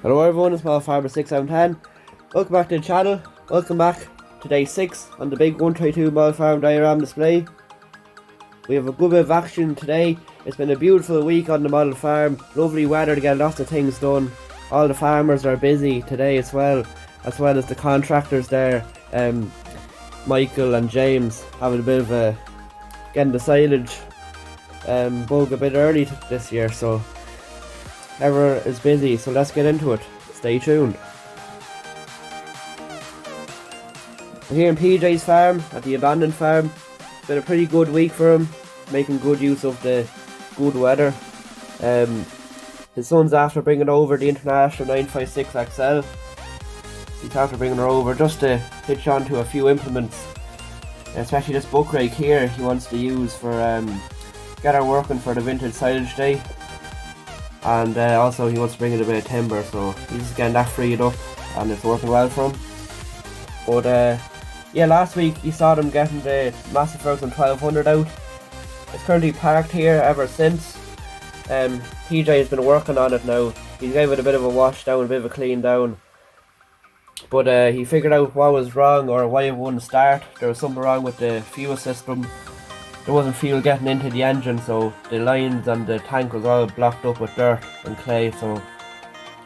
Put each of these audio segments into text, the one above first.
Hello everyone, it's Small Farmer 6710. Welcome back to the channel. Welcome back to day 6 on the big 132 Small Farm Diorama display. We have a good bit of action today. It's been a beautiful week on the model farm. Lovely weather to get lots of things done. All the farmers are busy today as well as the contractors there. Michael and James having a bit of a getting the silage bug a bit early this year, so everyone is busy, so let's get into it. Stay tuned. We're here in PJ's farm, at the abandoned farm. It's been a pretty good week for him, making good use of the good weather. His son's after bringing over the International 956 XL. He's after bringing her over just to hitch onto a few implements, especially this buck rake here he wants to use for get her working for the vintage silage day. And also he wants to bring in a bit of timber, so he's just getting that freed up and it's working well for him. But yeah, last week you saw them getting the Massive Ferguson 1200 out. It's currently parked here ever since. PJ has been working on it now. He gave it a bit of a wash down, a bit of a clean down. But he figured out what was wrong or why it wouldn't start. There was something wrong with the fuel system. There wasn't fuel getting into the engine, so the lines and the tank was all blocked up with dirt and clay, so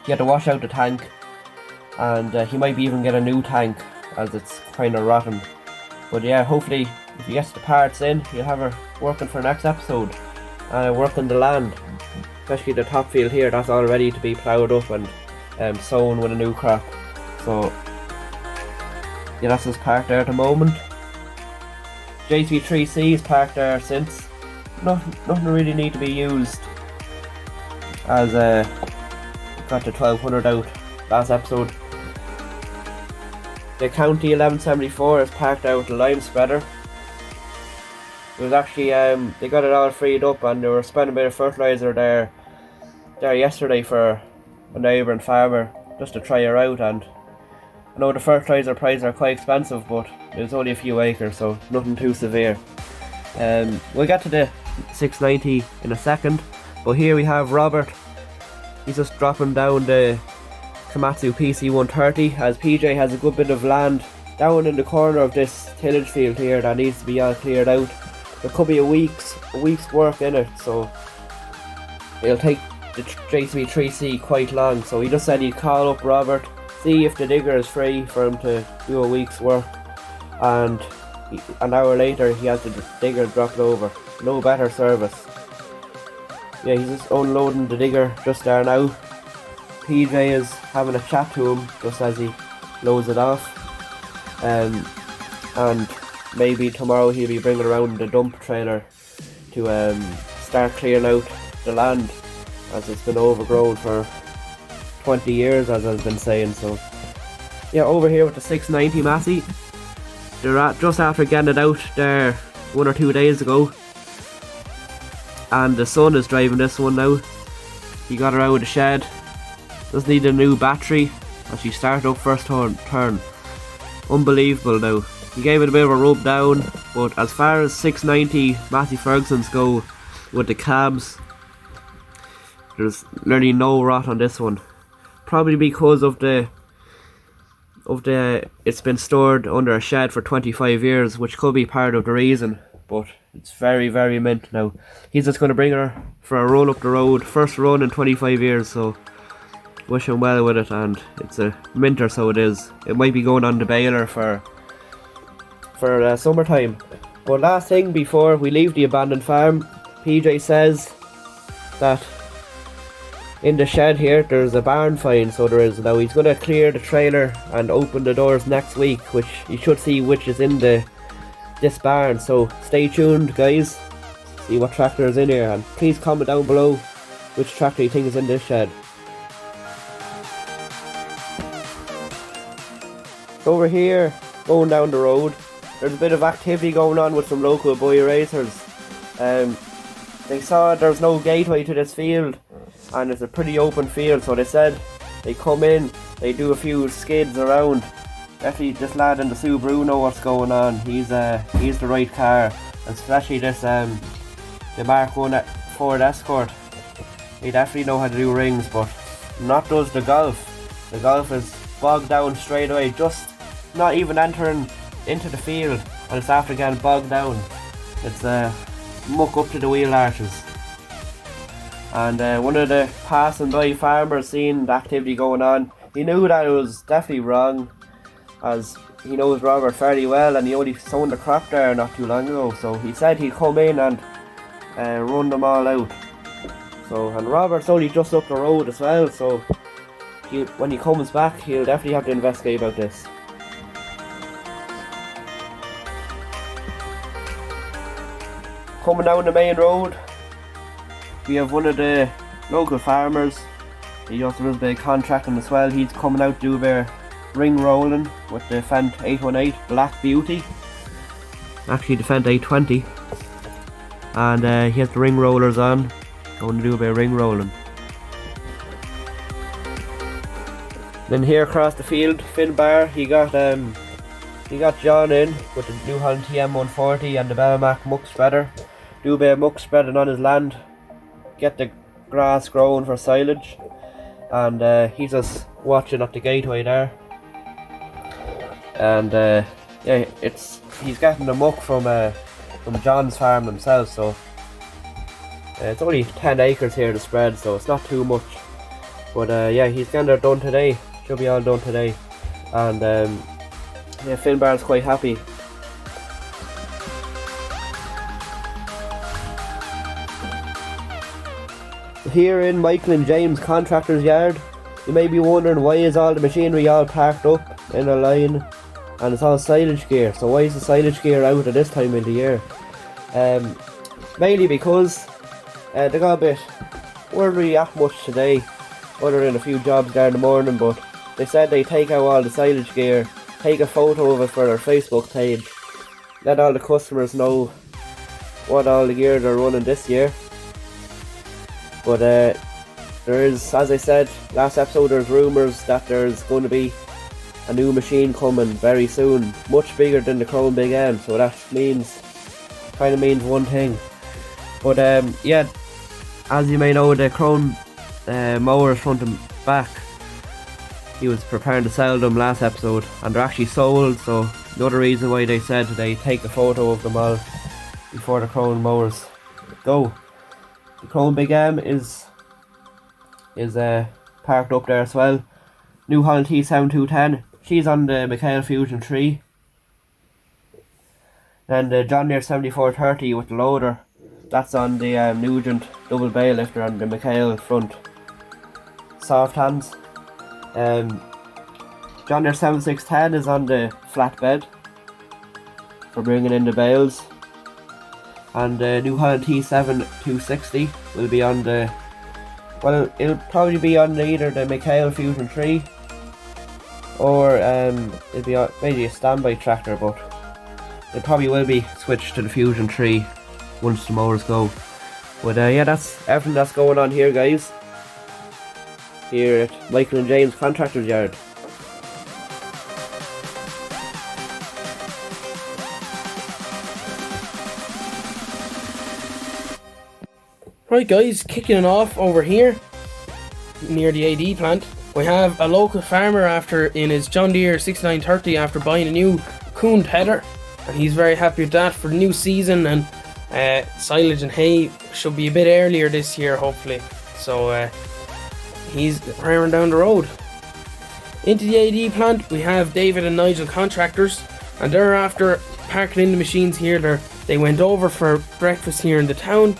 he had to wash out the tank, and he might even get a new tank as it's kind of rotten. But yeah, hopefully if he gets the parts in, he'll have her working for next episode, working the land, especially the top field here. That's all ready to be ploughed up and sown with a new crop. So yeah, that's just parked there at the moment. JC3C is parked there since. Nothing really need to be used, as got the 1200 out last episode. The County 1174 is parked out with the lime spreader. It was actually they got it all freed up and they were spending a bit of fertilizer there yesterday for a neighbouring farmer just to try her out, and I know the fertilizer prices are quite expensive, but there's only a few acres, so nothing too severe. We'll get to the 690 in a second, but here we have Robert. He's just dropping down the Komatsu PC130 as PJ has a good bit of land down in the corner of this tillage field here that needs to be all cleared out. There could be a week's work in it, so it'll take the JCB3C quite long. So he just said he'd call up Robert, see if the digger is free for him to do a week's work, and an hour later he has the digger dropped over. No better service. Yeah, he's just unloading the digger just there now. PJ is having a chat to him just as he loads it off, and maybe tomorrow he'll be bringing around the dump trailer to start clearing out the land, as it's been overgrown for 20 years, as I've been saying. So yeah, over here with the 690 Massey, they're just after getting it out there 1 or 2 days ago, and the son is driving this one now. He got her out of the shed. Just need a new battery as she started up first turn. Unbelievable now. He gave it a bit of a rub down, but as far as 690 Massey Fergusons go with the cabs, there's nearly no rot on this one. Probably because of the it's been stored under a shed for 25 years, which could be part of the reason, but it's very, very mint now. He's just going to bring her for a run up the road, first run in 25 years, so wish him well with it, and it's a minter, so it is. It might be going on the baler for summertime. But last thing before we leave the abandoned farm, PJ says that in the shed here there's a barn find, so there is. Now he's going to clear the trailer and open the doors next week, which you should see which is in this barn, so stay tuned guys, see what tractor is in here, and please comment down below which tractor you think is in this shed. Over here, going down the road, there's a bit of activity going on with some local boy racers. They saw there's no gateway to this field, and it's a pretty open field, so they said they come in, they do a few skids around. Definitely this lad in the Subaru know what's going on. He's the right car, especially this the Mark 1 Ford Escort. They definitely know how to do rings, but Not does the golf. The golf is bogged down straight away, just not even entering into the field, and it's after getting bogged down. It's muck up to the wheel arches. And one of the passing by farmers seen the activity going on. He knew that it was definitely wrong, as he knows Robert fairly well, and he only sown the crop there not too long ago. So he said he'd come in and run them all out. So, and Robert's only just up the road as well, so when he comes back, he'll definitely have to investigate about this. Coming down the main road, we have one of the local farmers. He also does a bit of contracting as well. He's coming out to do a bit of ring rolling with the Fendt 818 Black Beauty. Actually the Fendt 820. And he has the ring rollers on. Going to do a bit of ring rolling. Then here across the field, Finbar, he got John in with the New Holland TM140 and the Belmac muck spreader. Do a bit of muck spreading on his land, get the grass growing for silage, and he's just watching up the gateway there. And yeah, he's getting the muck from John's farm himself, so it's only 10 acres here to spread, so it's not too much. But yeah, he's getting it done today. Should be all done today, and yeah, Finbar's quite happy. Here in Michael and James Contractors yard, you may be wondering why is all the machinery all parked up in a line, and it's all silage gear. So why is the silage gear out at this time of the year? Mainly because they got a bit, weren't really that much today, other than a few jobs there in the morning, but they said they take out all the silage gear, take a photo of it for their Facebook page, let all the customers know what all the gear they're running this year. But there is, as I said last episode, there's rumours that there's going to be a new machine coming very soon, much bigger than the Chrome Big M, so that kind of means one thing. But yeah, as you may know, the Chrome mowers front and back, he was preparing to sell them last episode, and they're actually sold. So another reason why they said they take a photo of them all before the Chrome mowers go. The Chrome Big M is parked up there as well. New Holland T7210, she's on the Mikhail Fusion 3. Then the John Deere 7430 with the loader, that's on the Nugent double bay lifter on the Mikhail front soft hands. John Deere 7610 is on the flatbed for bringing in the bales. And the New Holland T7260 will be on the, well, it'll probably be on either the Mikhail Fusion 3 or it'll be on maybe a standby tractor, but it probably will be switched to the Fusion 3 once the mowers go. But yeah, that's everything that's going on here, guys, here at Michael and James Contractors yard. Right guys, kicking it off over here near the AD plant, we have a local farmer after in his John Deere 6930 after buying a new coon header, and he's very happy with that for the new season, and silage and hay should be a bit earlier this year hopefully, so he's raring down the road. Into the AD plant we have David and Nigel Contractors, and they're after parking in the machines here. They went over for breakfast here in the town,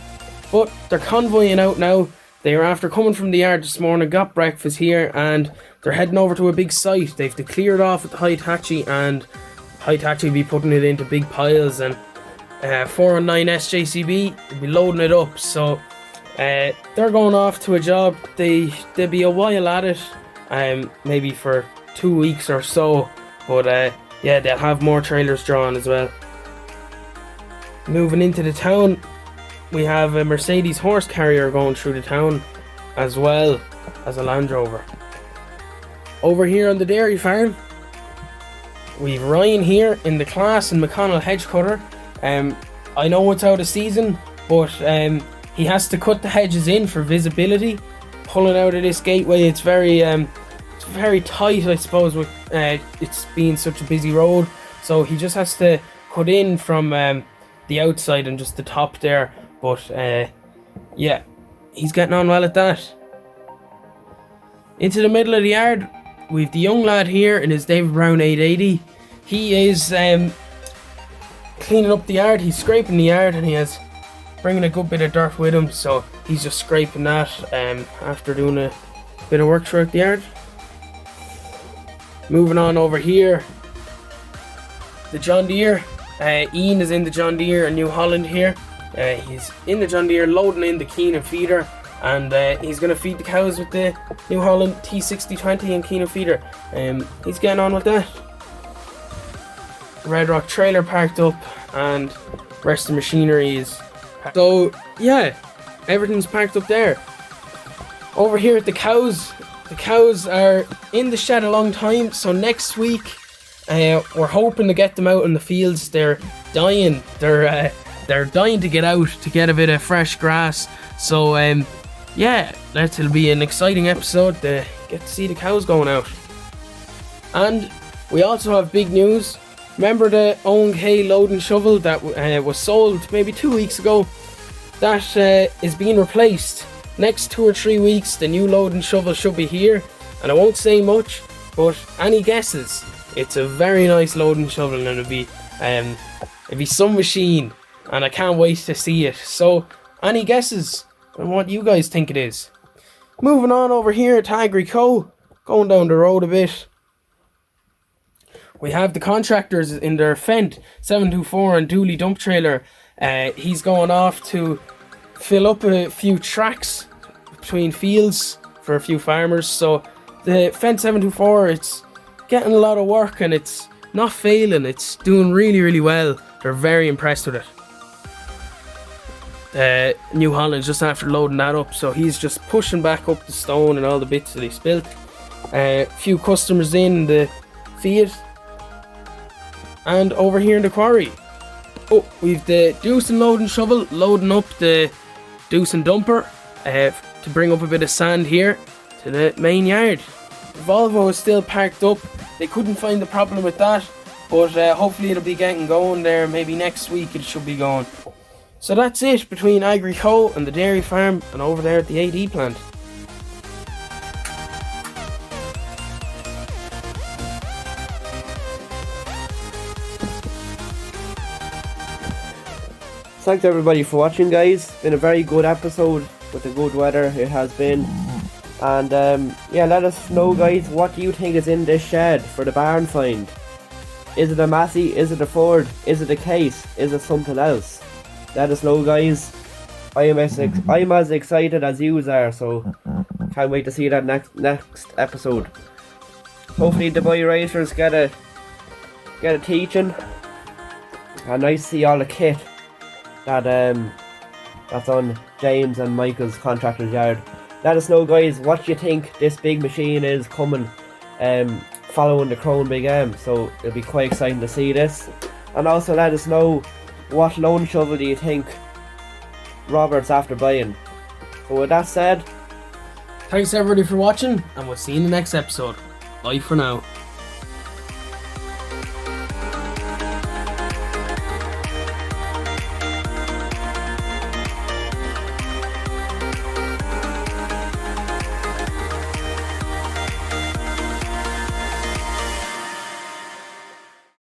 but they're convoying out now. They were after coming from the yard this morning, got breakfast here, and they're heading over to a big site. They've to clear it off with the Hitachi, and Hitachi will be putting it into big piles, and 419 SJCB will be loading it up. So they're going off to a job. They'll be a while at it, maybe for 2 weeks or so, but yeah, they'll have more trailers drawn as well. Moving into the town, we have a Mercedes horse carrier going through the town, as well as a Land Rover. Over here on the dairy farm, we've Ryan here in the Class and McConnell hedge cutter. I know it's out of season, but he has to cut the hedges in for visibility, pulling out of this gateway. It's very tight, I suppose, with it's being such a busy road. So he just has to cut in from the outside and just the top there. But yeah, he's getting on well at that. Into the middle of the yard, we've the young lad here in his David Brown 880. He is cleaning up the yard. He's scraping the yard, and he has bringing a good bit of dirt with him. So he's just scraping that after doing a bit of work throughout the yard. Moving on over here, the John Deere. Ian is in the John Deere in New Holland here. He's in the John Deere loading in the Keenan feeder, and he's going to feed the cows with the New Holland T6020 and Keenan feeder. He's getting on with that. Red Rock trailer parked up, and rest of the machinery is parked. So yeah, everything's parked up there. Over here at the cows are in the shed a long time, so next week we're hoping to get them out in the fields. They're dying to get out to get a bit of fresh grass. So yeah, it'll be an exciting episode to get to see the cows going out. And we also have big news. Remember the Owen K loading shovel that was sold maybe 2 weeks ago? That is being replaced. Next 2 or 3 weeks, the new loading shovel should be here, and I won't say much, but any guesses? It's a very nice loading shovel, and it'll be some machine, and I can't wait to see it. So, any guesses on what you guys think it is? Moving on over here to Agri Co, going down the road a bit. We have the Contractors in their Fendt 724 and dually dump trailer. He's going off to fill up a few tracks between fields for a few farmers. So the Fendt 724, it's getting a lot of work and it's not failing. It's doing really, really well. They're very impressed with it. New Holland's just after loading that up, so he's just pushing back up the stone and all the bits that he spilt. A few customers in the field. And over here in the quarry, we've the Doosan loading shovel loading up the Doosan dumper to bring up a bit of sand here to the main yard. The Volvo is still parked up. They couldn't find the problem with that, but hopefully it'll be getting going there. Maybe next week it should be going. So that's it between Agri Co and the dairy farm and over there at the AD plant. Thanks everybody for watching, guys. Been a very good episode with the good weather it has been. And yeah, let us know, guys, what do you think is in this shed for the barn find? Is it a Massey? Is it a Ford? Is it a Case? Is it something else? Let us know, guys. I'm as excited as you are, so can't wait to see that next episode. Hopefully the boy racers get a teaching. And nice to see all the kit that's on James and Michael's Contractor's yard. Let us know, guys, what you think this big machine is coming following the Crown Big M, so it'll be quite exciting to see this. And also let us know what loan shovel do you think Robert's after buying. So with that said, thanks everybody for watching, and we'll see you in the next episode. Bye for now.